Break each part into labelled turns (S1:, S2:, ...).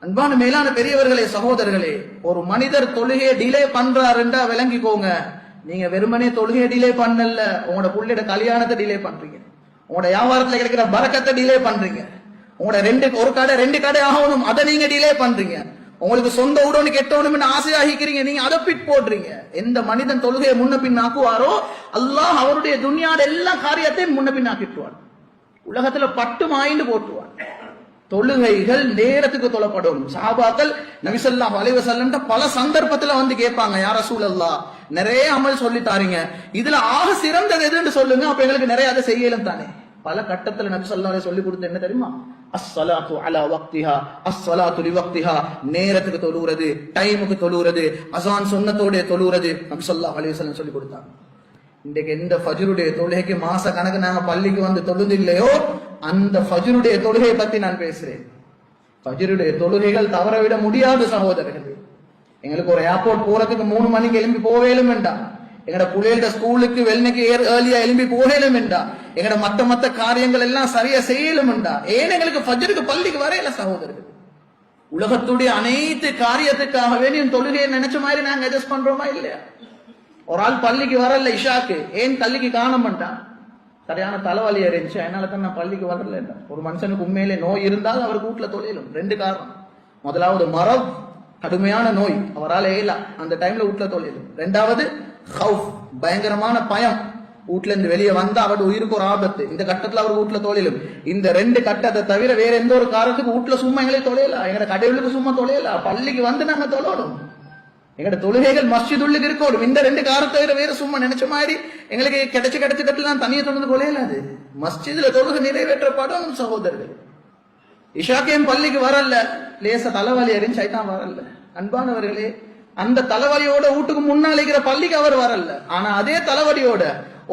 S1: அன்பான மேலான பெரியவர்களே, சகோதரர்களே, ஒரு மனிதர் தொழுகையை டிலே பண்றாருன்றா விளங்கிக்கோங்க. நீங்க வெறுமனே தொழுகையை டிலே பண்ணல, உங்களோட புள்ளையோட கல்யாணத்தை டிலே பண்றீங்க, உங்களோட வியாபாரத்துல கிடைக்கிற பரக்கத்தை டிலே பண்றீங்க, உங்களோட ஒரு கடை 2 கடை ஆகணும் அதை நீங்க டிலே பண்றீங்க, உங்களுக்கு சொந்த ஊடோன்னு கெட்டவனும் ஆசையாகிக்கிறீங்க, நீங்க அதை பிட் போடுறீங்க. எந்த மனிதன் தொழுகையை முன்ன பின் ஆக்குவாரோ அல்லாஹ் அவருடைய துன்யாட எல்லா காரியத்தையும் முன்ன பின் ஆக்கிட்டுவார். உலகத்துல பட்டு மாயிண்டு போட்டுவார். தொழுகைகள் நேரத்துக்கு தொழப்படும். சஹாபாக்கள் நபி ஸல்லல்லாஹு அலைஹி வஸல்லம் பல சந்தர்ப்பத்துல வந்து கேட்பாங்க, யா ரசூலல்லாஹ் நிறைய அமல் சொல்லி தாரீங்க, இதுல ஆக சிறந்தது எதுன்னு சொல்லுங்க, அப்ப எங்களுக்கு நிறைய அதை செய்யலாம் தானே. பல கட்டத்துல நபி ஸல்லல்லாஹு அலைஹி சொல்லி கொடுத்து என்ன தெரியுமா? அஸ்ஸலாத்து அலா வக்திஹா, அஸ்ஸலாத்து லிவக்திஹா, நேரத்துக்கு தொழுகிறது, டைமுக்கு தொழுகிறது, அஸான் சுன்னத்தோட தொழுகிறது நபி ஸல்லல்லாஹு அலைஹி வஸல்லம் சொல்லி கொடுத்தாங்க. இன்றைக்கு எந்த ஃபஜ்ருடைய தொழுகைக்கு மாச கணக்கு நாங்க பள்ளிக்கு வந்து தொழுது இல்லையோ அந்த ஃபஜ்ருடைய தொழுகையை பத்தி நான் பேசுறேன். ஃபஜ்ருடைய தொழுகைகள் தவறவிட முடியாத சகோதரர்கள். எங்களுக்கு ஒரு ஏர்போர்ட் போறதுக்கு 3 மணிக்கு எழும்பி போவேலும் வேண்டாம், எங்கட புள்ளைகள ஸ்கூலுக்கு வெள்ளனைக்கு ஏர்லியா எழும்பி போகலும் வேண்டாம், எங்கட மத்த காரியங்கள் எல்லாம் சரியா செய்யலும் வேண்டாம். ஏன் எங்களுக்கு ஃபஜ்ருக்கு பள்ளிக்கு வரையில சகோதரர்கள். உலகத்துடைய அனைத்து காரியத்துக்காக வேண்டிய தொழுகையை நினைச்ச மாதிரி நாங்க அட்ஜஸ்ட் பண்றோமா இல்லையா? ஒரு ஆள் பள்ளிக்கு வரல இஷாக்கு, ஏன் பள்ளிக்கு காண மாட்டான்? சரியான தலைவலி இருந்துச்சு, அதனால தான் நான் பள்ளிக்கு வரல. ஒரு மனுஷனுக்கு உண்மையிலே நோய் இருந்தால் அவர் வீட்டுல தொழிலும். 2 காரணம். முதலாவது மரம், கடுமையான நோய், அவரால் ஏலாம் அந்த டைம்ல வீட்டுல தொழிலும். 2வது ஹவுஃப், பயங்கரமான பயம், வீட்டுல இருந்து வெளியே வந்தா அவருடைய உயிருக்கு ஒரு ஆபத்து, இந்த கட்டத்துல அவர் வீட்டுல தொழிலும். இந்த 2 கட்டத்தை தவிர வேற எந்த ஒரு காரணத்துக்கு வீட்டுல சும்மா எங்களை தொலையலாம், எங்க கடைகளுக்கு சும்மா தொலையலாம், பள்ளிக்கு வந்து நாங்க தொழணும். எங்கட தொழுகைகள் மஸ்ஜிதுள்ளுக்கு இருக்கணும். இந்த 2 காரணத்தை வேற சும்மா நினைச்ச மாதிரி எங்களுக்கு கிடைச்சிடலாம் தனியை தொடர்ந்து கொலையலாது. மஸ்ஜிதுல தொழுகை நிறைவேற்றப்படும் சகோதரர்கள். இஷாக்கையும் பள்ளிக்கு வரல, லேச தலைவலி அறிஞ்சு சைத்தான் வரல. அன்பானவர்களே, அந்த தலைவலியோட வீட்டுக்கு முன்னால இருக்கிற பள்ளிக்கு அவர் வரல, ஆனா அதே தலைவலியோட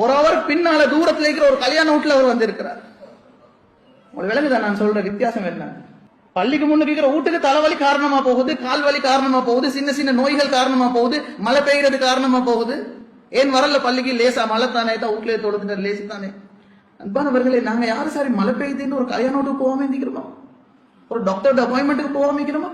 S1: ஒரு அவர் பின்னால தூரத்துல இருக்கிற ஒரு கல்யாண வீட்டுல அவர் வந்திருக்கிறார். உங்களுக்கு விளங்குதான் நான் சொல்ற வித்தியாசம் என்ன? பள்ளிக்கு முன்னுக்கு இருக்கிற வீட்டுக்கு தலைவலி காரணமா போகுது, கால் வலி காரணமா போகுது, சின்ன நோய்கள் காரணமா போகுது, மழை பெய்யறது காரணமா போகுது. ஏன் வரல பள்ளிக்கு? லேசா மழை தானே, வீட்டுல தொழுது லேசு தானே. அன்பானவர்களே, நாங்க யாரும் சாரி மழை பெய்யுதுன்னு ஒரு கல்யாணத்துக்கு போகாம இருந்திக்கிறோமா? ஒரு டாக்டர் அப்பாயின்மெண்ட்டுக்கு போகாம இருக்கிறோமா?